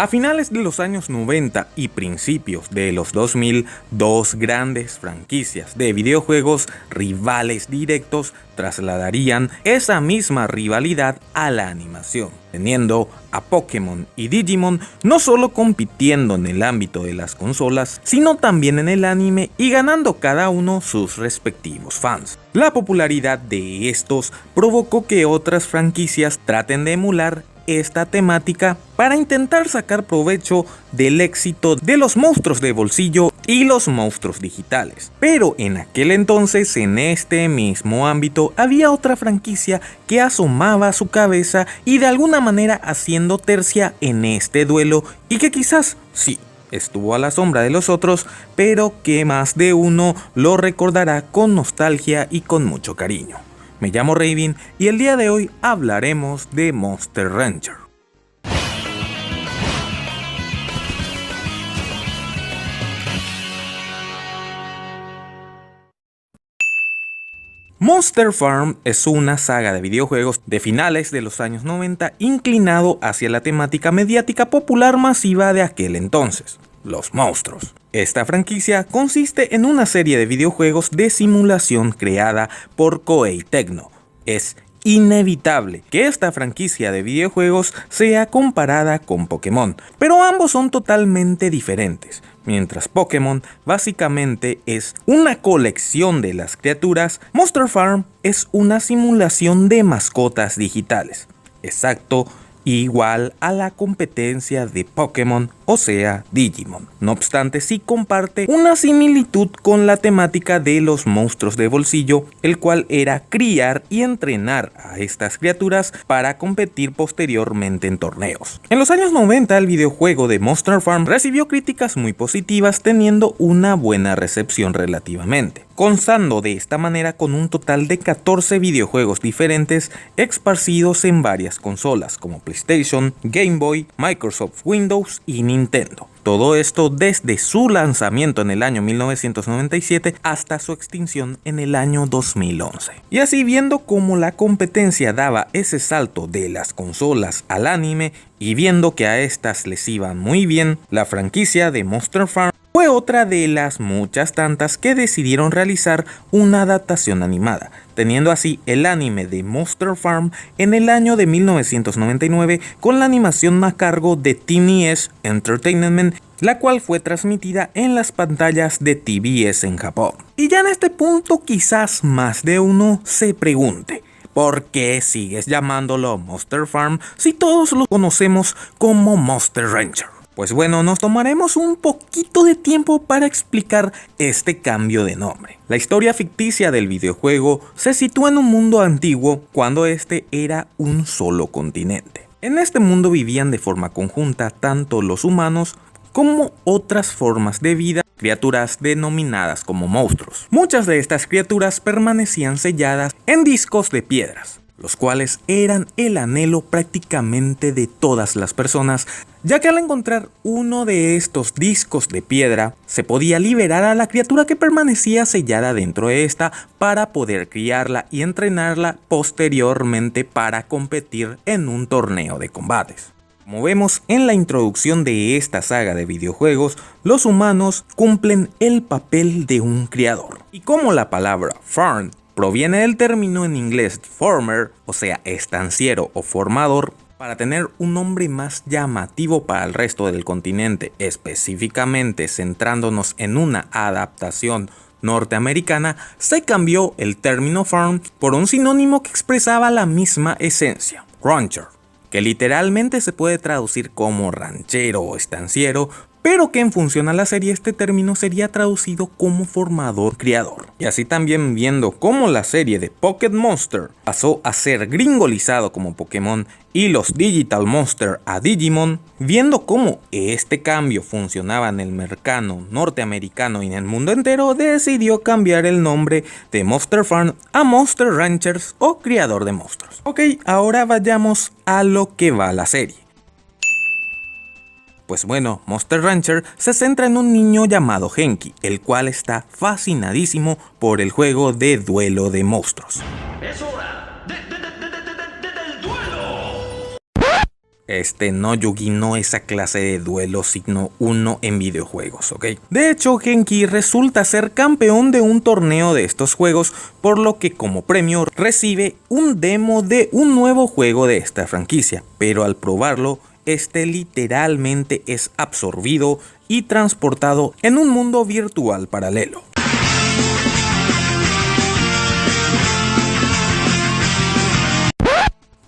A finales de los años 90 y principios de los 2000, dos grandes franquicias de videojuegos rivales directos trasladarían esa misma rivalidad a la animación, teniendo a Pokémon y Digimon no solo compitiendo en el ámbito de las consolas, sino también en el anime y ganando cada uno sus respectivos fans. La popularidad de estos provocó que otras franquicias traten de emular esta temática para intentar sacar provecho del éxito de los monstruos de bolsillo y los monstruos digitales. Pero en aquel entonces, en este mismo ámbito, había otra franquicia que asomaba su cabeza y de alguna manera haciendo tercia en este duelo y que quizás sí estuvo a la sombra de los otros, pero que más de uno lo recordará con nostalgia y con mucho cariño. Me llamo Raven y el día de hoy hablaremos de Monster Rancher. Monster Farm es una saga de videojuegos de finales de los años 90 inclinado hacia la temática mediática popular masiva de aquel entonces, los monstruos. Esta franquicia consiste en una serie de videojuegos de simulación creada por Koei Tecmo. Es inevitable que esta franquicia de videojuegos sea comparada con Pokémon, pero ambos son totalmente diferentes. Mientras Pokémon básicamente es una colección de las criaturas, Monster Farm es una simulación de mascotas digitales. Exacto, igual a la competencia de Pokémon, o sea, Digimon. No obstante, sí comparte una similitud con la temática de los monstruos de bolsillo, el cual era criar y entrenar a estas criaturas para competir posteriormente en torneos. En los años 90, el videojuego de Monster Farm recibió críticas muy positivas, teniendo una buena recepción relativamente, constando de esta manera con un total de 14 videojuegos diferentes esparcidos en varias consolas como PlayStation, Game Boy, Microsoft Windows y Nintendo. Todo esto desde su lanzamiento en el año 1997 hasta su extinción en el año 2011. Y así, viendo cómo la competencia daba ese salto de las consolas al anime y viendo que a estas les iban muy bien, la franquicia de Monster Farm fue otra de las muchas tantas que decidieron realizar una adaptación animada, teniendo así el anime de Monster Farm en el año de 1999 con la animación a cargo de TBS Entertainment, la cual fue transmitida en las pantallas de TBS en Japón. Y ya en este punto quizás más de uno se pregunte: ¿por qué sigues llamándolo Monster Farm si todos lo conocemos como Monster Rancher? Pues bueno, nos tomaremos un poquito de tiempo para explicar este cambio de nombre. La historia ficticia del videojuego se sitúa en un mundo antiguo cuando este era un solo continente. En este mundo vivían de forma conjunta tanto los humanos como otras formas de vida, criaturas denominadas como monstruos. Muchas de estas criaturas permanecían selladas en discos de piedras, los cuales eran el anhelo prácticamente de todas las personas, ya que al encontrar uno de estos discos de piedra, se podía liberar a la criatura que permanecía sellada dentro de esta para poder criarla y entrenarla posteriormente para competir en un torneo de combates. Como vemos en la introducción de esta saga de videojuegos, los humanos cumplen el papel de un criador. Y como la palabra farm proviene del término en inglés farmer, o sea, estanciero o formador, para tener un nombre más llamativo para el resto del continente, específicamente centrándonos en una adaptación norteamericana, se cambió el término farm por un sinónimo que expresaba la misma esencia, rancher, que literalmente se puede traducir como ranchero o estanciero, pero que en función a la serie este término sería traducido como formador-criador. Y así también, viendo cómo la serie de Pocket Monster pasó a ser gringolizado como Pokémon y los Digital Monster a Digimon, viendo cómo este cambio funcionaba en el mercado norteamericano y en el mundo entero, decidió cambiar el nombre de Monster Farm a Monster Ranchers o Criador de Monstruos. Ok, ahora vayamos a lo que va la serie. Pues bueno, Monster Rancher se centra en un niño llamado Genki, el cual está fascinadísimo por el juego de duelo de monstruos. ¡Es hora del duelo! no Yugi, no esa clase de duelo, sino uno en videojuegos, ¿ok? De hecho, Genki resulta ser campeón de un torneo de estos juegos, por lo que como premio recibe un demo de un nuevo juego de esta franquicia, pero al probarlo, literalmente es absorbido y transportado en un mundo virtual paralelo.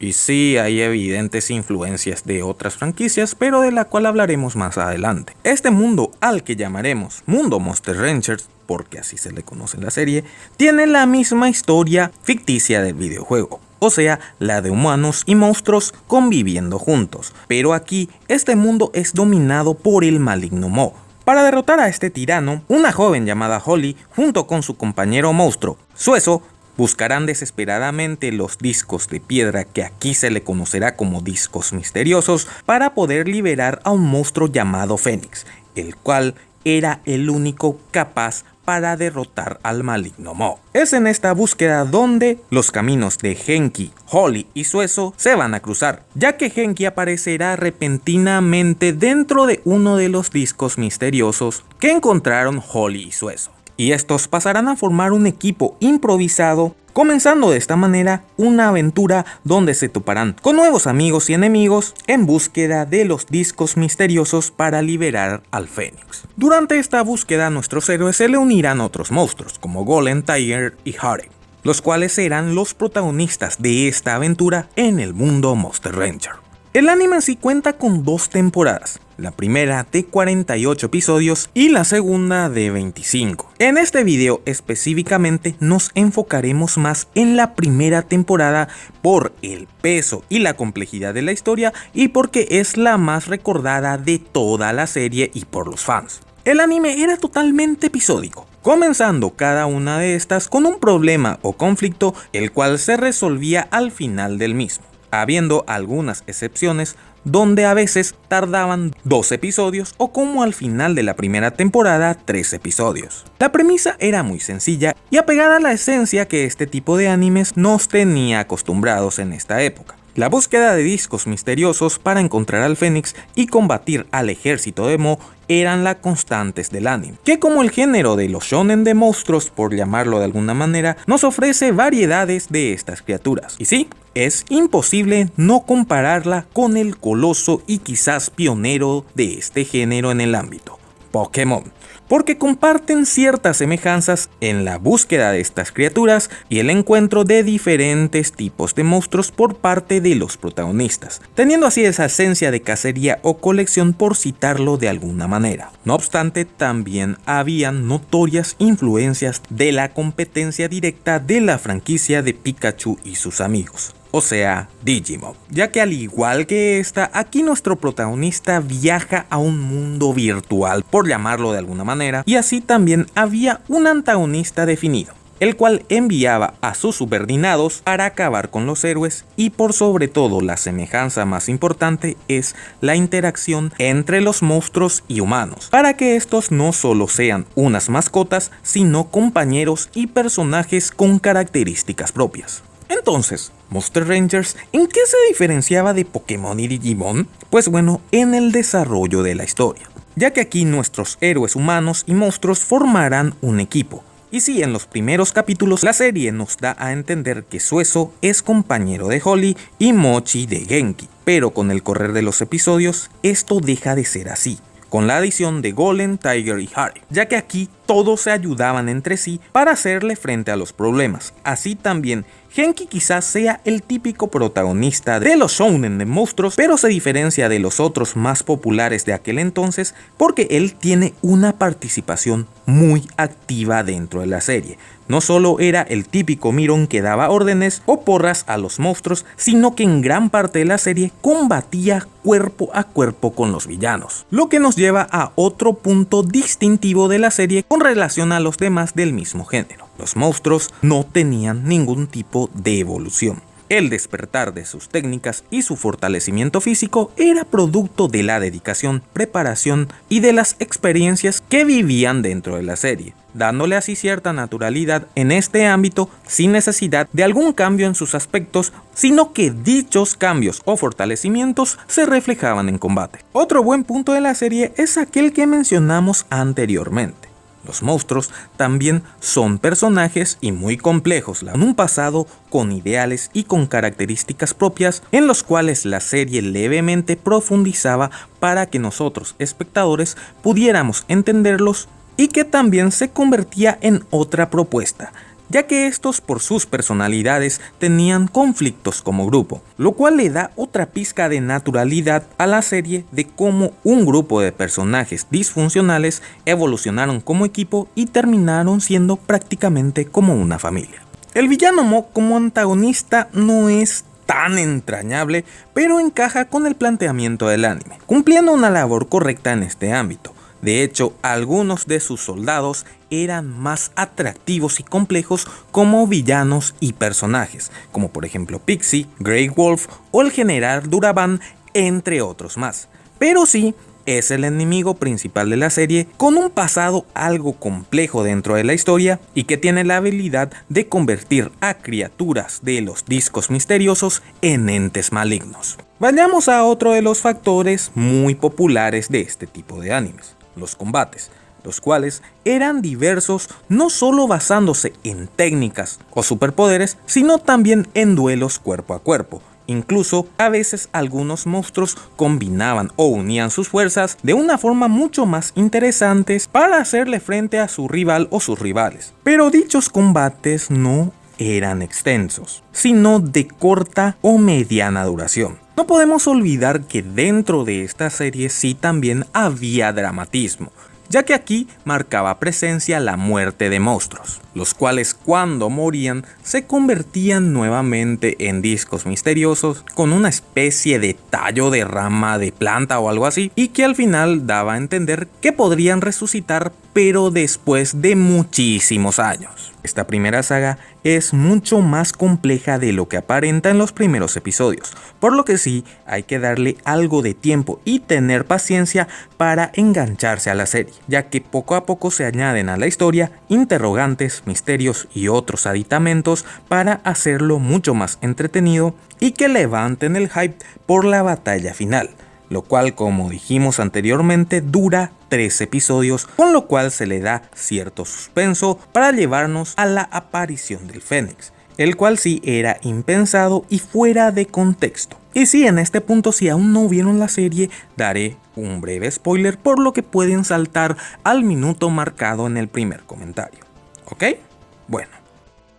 Y sí, hay evidentes influencias de otras franquicias, pero de la cual hablaremos más adelante. Este mundo, al que llamaremos Mundo Monster Rangers, porque así se le conoce en la serie, tiene la misma historia ficticia del videojuego, o sea, la de humanos y monstruos conviviendo juntos. Pero aquí, este mundo es dominado por el maligno Mo. Para derrotar a este tirano, una joven llamada Holly, junto con su compañero monstruo, Sueso, buscarán desesperadamente los discos de piedra, que aquí se le conocerá como discos misteriosos, para poder liberar a un monstruo llamado Fénix, el cual era el único capaz para derrotar al maligno Mo. Es en esta búsqueda donde los caminos de Genki, Holly y Sueso se van a cruzar, ya que Genki aparecerá repentinamente dentro de uno de los discos misteriosos que encontraron Holly y Sueso. Y estos pasarán a formar un equipo improvisado, comenzando de esta manera una aventura donde se toparán con nuevos amigos y enemigos en búsqueda de los discos misteriosos para liberar al Fénix. Durante esta búsqueda, nuestros héroes se le unirán a otros monstruos como Golem, Tiger y Harem, los cuales serán los protagonistas de esta aventura en el mundo Monster Ranger. El anime en sí cuenta con 2 temporadas, la primera de 48 episodios y la segunda de 25. En este video específicamente nos enfocaremos más en la primera temporada por el peso y la complejidad de la historia y porque es la más recordada de toda la serie y por los fans. El anime era totalmente episódico, comenzando cada una de estas con un problema o conflicto, el cual se resolvía al final del mismo, habiendo algunas excepciones donde a veces tardaban 2 episodios o como al final de la primera temporada 3 episodios. La premisa era muy sencilla y apegada a la esencia que este tipo de animes nos tenía acostumbrados en esta época. La búsqueda de discos misteriosos para encontrar al Fénix y combatir al ejército de Mo eran las constantes del anime, que como el género de los shonen de monstruos, por llamarlo de alguna manera, nos ofrece variedades de estas criaturas. Y sí, es imposible no compararla con el coloso y quizás pionero de este género en el ámbito, Pokémon, porque comparten ciertas semejanzas en la búsqueda de estas criaturas y el encuentro de diferentes tipos de monstruos por parte de los protagonistas, teniendo así esa esencia de cacería o colección, por citarlo de alguna manera. No obstante, también habían notorias influencias de la competencia directa de la franquicia de Pikachu y sus amigos, o sea, Digimon, ya que al igual que esta, aquí nuestro protagonista viaja a un mundo virtual, por llamarlo de alguna manera, y así también había un antagonista definido, el cual enviaba a sus subordinados para acabar con los héroes, y por sobre todo la semejanza más importante es la interacción entre los monstruos y humanos, para que estos no solo sean unas mascotas, sino compañeros y personajes con características propias. Entonces, Monster Rangers, ¿en qué se diferenciaba de Pokémon y Digimon? Pues bueno, en el desarrollo de la historia, ya que aquí nuestros héroes humanos y monstruos formarán un equipo. Y sí, en los primeros capítulos la serie nos da a entender que Sueso es compañero de Holly y Mochi de Genki, pero con el correr de los episodios esto deja de ser así, con la adición de Golem, Tiger y Harry, ya que aquí todos se ayudaban entre sí para hacerle frente a los problemas. Así también, Genki quizás sea el típico protagonista de los shounen de monstruos, pero se diferencia de los otros más populares de aquel entonces porque él tiene una participación muy activa dentro de la serie. No solo era el típico mirón que daba órdenes o porras a los monstruos, sino que en gran parte de la serie combatía cuerpo a cuerpo con los villanos, lo que nos lleva a otro punto distintivo de la serie con relación a los demás del mismo género. Los monstruos no tenían ningún tipo de evolución. El despertar de sus técnicas y su fortalecimiento físico era producto de la dedicación, preparación y de las experiencias que vivían dentro de la serie. dándole así cierta naturalidad en este ámbito sin necesidad de algún cambio en sus aspectos, sino que dichos cambios o fortalecimientos se reflejaban en combate. Otro buen punto de la serie es aquel que mencionamos anteriormente. Los monstruos también son personajes y muy complejos, con un pasado, con ideales y con características propias en los cuales la serie levemente profundizaba para que nosotros, espectadores, pudiéramos entenderlos, y que también se convertía en otra propuesta, ya que estos por sus personalidades tenían conflictos como grupo, lo cual le da otra pizca de naturalidad a la serie de cómo un grupo de personajes disfuncionales evolucionaron como equipo y terminaron siendo prácticamente como una familia. El villano Mo como antagonista no es tan entrañable, pero encaja con el planteamiento del anime, cumpliendo una labor correcta en este ámbito. De hecho, algunos de sus soldados eran más atractivos y complejos como villanos y personajes, como por ejemplo Pixie, Grey Wolf o el general Duraban, entre otros más. Pero sí, es el enemigo principal de la serie, con un pasado algo complejo dentro de la historia y que tiene la habilidad de convertir a criaturas de los discos misteriosos en entes malignos. Vayamos a otro de los factores muy populares de este tipo de animes: los combates, los cuales eran diversos no solo basándose en técnicas o superpoderes, sino también en duelos cuerpo a cuerpo. Incluso a veces algunos monstruos combinaban o unían sus fuerzas de una forma mucho más interesante para hacerle frente a su rival o sus rivales. Pero dichos combates no eran extensos, sino de corta o mediana duración. No podemos olvidar que dentro de esta serie sí también había dramatismo, ya que aquí marcaba presencia la muerte de monstruos, los cuales cuando morían se convertían nuevamente en discos misteriosos con una especie de tallo de rama de planta o algo así, y que al final daba a entender que podrían resucitar, pero después de muchísimos años. Esta primera saga es mucho más compleja de lo que aparenta en los primeros episodios, por lo que sí hay que darle algo de tiempo y tener paciencia para engancharse a la serie, ya que poco a poco se añaden a la historia interrogantes, misterios y otros aditamentos para hacerlo mucho más entretenido y que levanten el hype por la batalla final, lo cual, como dijimos anteriormente, dura 3 episodios, con lo cual se le da cierto suspenso para llevarnos a la aparición del Fénix, el cual sí era impensado y fuera de contexto. Y sí, en este punto, si aún no vieron la serie, daré un breve spoiler, por lo que pueden saltar al minuto marcado en el primer comentario. ¿Ok? Bueno.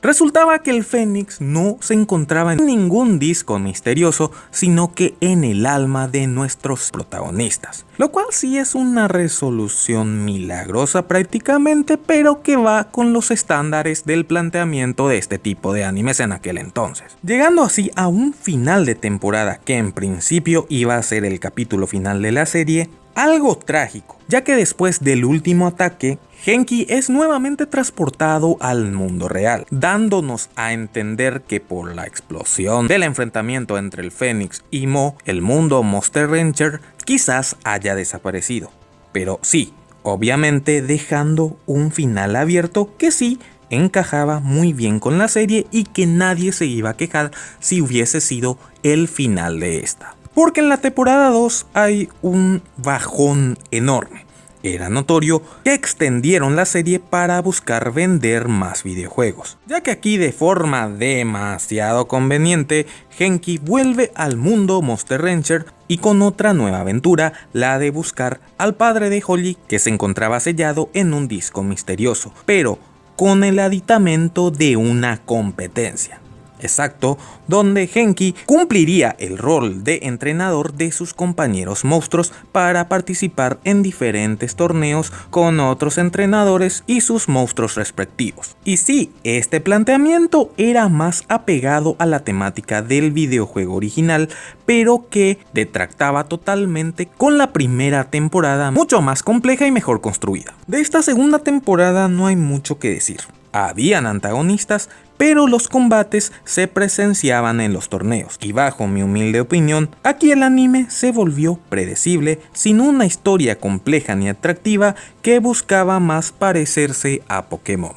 Resultaba que el Fénix no se encontraba en ningún disco misterioso, sino que en el alma de nuestros protagonistas, lo cual sí es una resolución milagrosa prácticamente, pero que va con los estándares del planteamiento de este tipo de animes en aquel entonces, llegando así a un final de temporada que en principio iba a ser el capítulo final de la serie, algo trágico, ya que después del último ataque, Genki es nuevamente transportado al mundo real, dándonos a entender que por la explosión del enfrentamiento entre el Fénix y Mo, el mundo Monster Rancher quizás haya desaparecido. Pero sí, obviamente dejando un final abierto que sí encajaba muy bien con la serie y que nadie se iba a quejar si hubiese sido el final de esta. Porque en la temporada 2 hay un bajón enorme. Era notorio que extendieron la serie para buscar vender más videojuegos, ya que aquí de forma demasiado conveniente, Genki vuelve al mundo Monster Rancher y con otra nueva aventura, la de buscar al padre de Holly, que se encontraba sellado en un disco misterioso, pero con el aditamento de una competencia. Exacto, donde Genki cumpliría el rol de entrenador de sus compañeros monstruos para participar en diferentes torneos con otros entrenadores y sus monstruos respectivos. Y sí, este planteamiento era más apegado a la temática del videojuego original, pero que detractaba totalmente con la primera temporada, mucho más compleja y mejor construida. De esta segunda temporada no hay mucho que decir. Habían antagonistas, pero los combates se presenciaban en los torneos, y bajo mi humilde opinión, aquí el anime se volvió predecible, sin una historia compleja ni atractiva que buscaba más parecerse a Pokémon.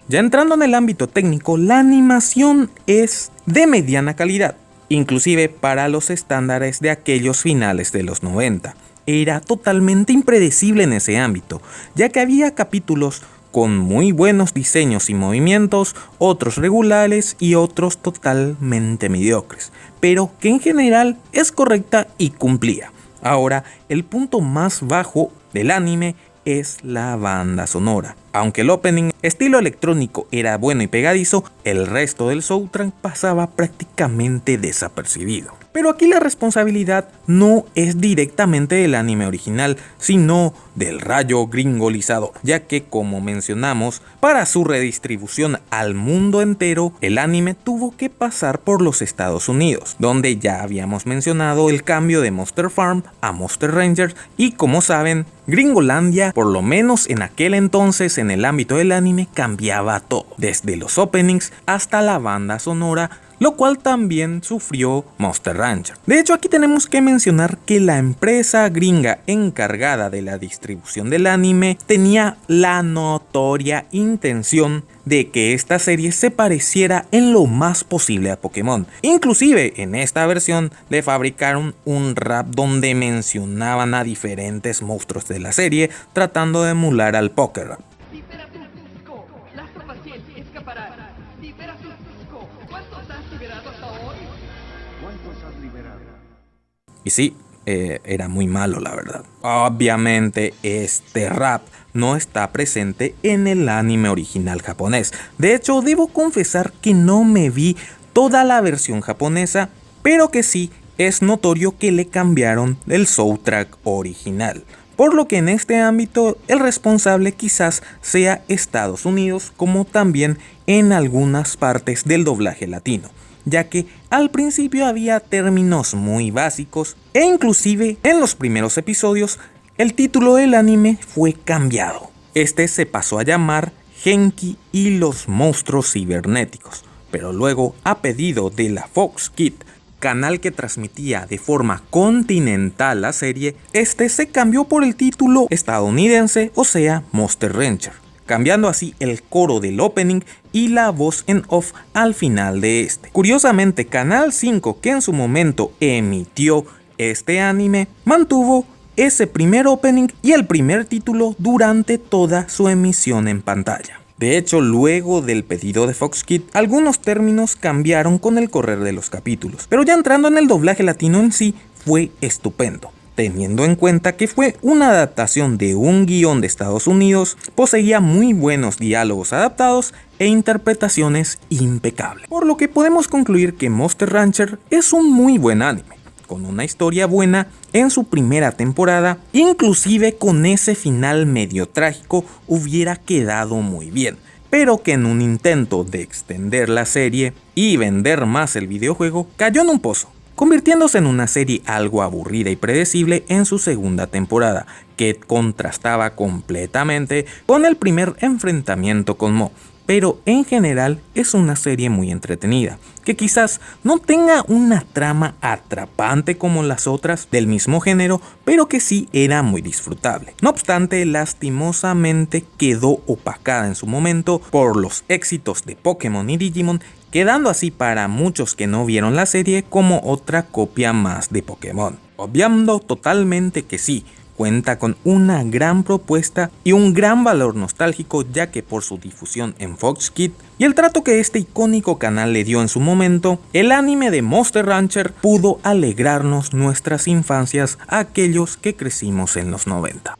Ya entrando en el ámbito técnico, la animación es de mediana calidad, inclusive para los estándares de aquellos finales de los 90. Era totalmente impredecible en ese ámbito, ya que había capítulos con muy buenos diseños y movimientos, otros regulares y otros totalmente mediocres, pero que en general es correcta y cumplía. Ahora, el punto más bajo del anime es la banda sonora. Aunque el opening estilo electrónico era bueno y pegadizo, el resto del soundtrack pasaba prácticamente desapercibido. Pero aquí la responsabilidad no es directamente del anime original, sino del rayo gringolizador, ya que, como mencionamos, para su redistribución al mundo entero, el anime tuvo que pasar por los Estados Unidos, donde ya habíamos mencionado el cambio de Monster Farm a Monster Rancher, y como saben, Gringolandia, por lo menos en aquel entonces en el ámbito del anime, cambiaba todo, desde los openings hasta la banda sonora, lo cual también sufrió Monster Rancher. De hecho, aquí tenemos que mencionar que la empresa gringa encargada de la distribución del anime tenía la notoria intención de que esta serie se pareciera en lo más posible a Pokémon. Inclusive en esta versión le fabricaron un rap donde mencionaban a diferentes monstruos de la serie, tratando de emular al Poké-Rap. Y sí, era muy malo, la verdad. Obviamente este rap no está presente en el anime original japonés. De hecho, debo confesar que no me vi toda la versión japonesa, pero que sí es notorio que le cambiaron el soundtrack original. Por lo que en este ámbito el responsable quizás sea Estados Unidos, como también en algunas partes del doblaje latino, ya que al principio había términos muy básicos e inclusive en los primeros episodios el título del anime fue cambiado. Este se pasó a llamar Genki y los monstruos cibernéticos, pero luego, a pedido de la Fox Kids, canal que transmitía de forma continental la serie, este se cambió por el título estadounidense, o sea, Monster Rancher, cambiando así el coro del opening y la voz en off al final de este. Curiosamente, Canal 5, que en su momento emitió este anime, mantuvo ese primer opening y el primer título durante toda su emisión en pantalla. De hecho, luego del pedido de Fox Kids, algunos términos cambiaron con el correr de los capítulos, pero ya entrando en el doblaje latino en sí, fue estupendo. Teniendo en cuenta que fue una adaptación de un guión de Estados Unidos, poseía muy buenos diálogos adaptados e interpretaciones impecables. Por lo que podemos concluir que Monster Rancher es un muy buen anime, con una historia buena en su primera temporada, inclusive con ese final medio trágico hubiera quedado muy bien, pero que en un intento de extender la serie y vender más el videojuego, cayó en un pozo, convirtiéndose en una serie algo aburrida y predecible en su segunda temporada, que contrastaba completamente con el primer enfrentamiento con Mo. Pero en general es una serie muy entretenida, que quizás no tenga una trama atrapante como las otras del mismo género, pero que sí era muy disfrutable. No obstante, lastimosamente quedó opacada en su momento por los éxitos de Pokémon y Digimon, quedando así para muchos que no vieron la serie como otra copia más de Pokémon. Obviando totalmente que sí, cuenta con una gran propuesta y un gran valor nostálgico, ya que por su difusión en Fox Kids y el trato que este icónico canal le dio en su momento, el anime de Monster Rancher pudo alegrarnos nuestras infancias a aquellos que crecimos en los 90.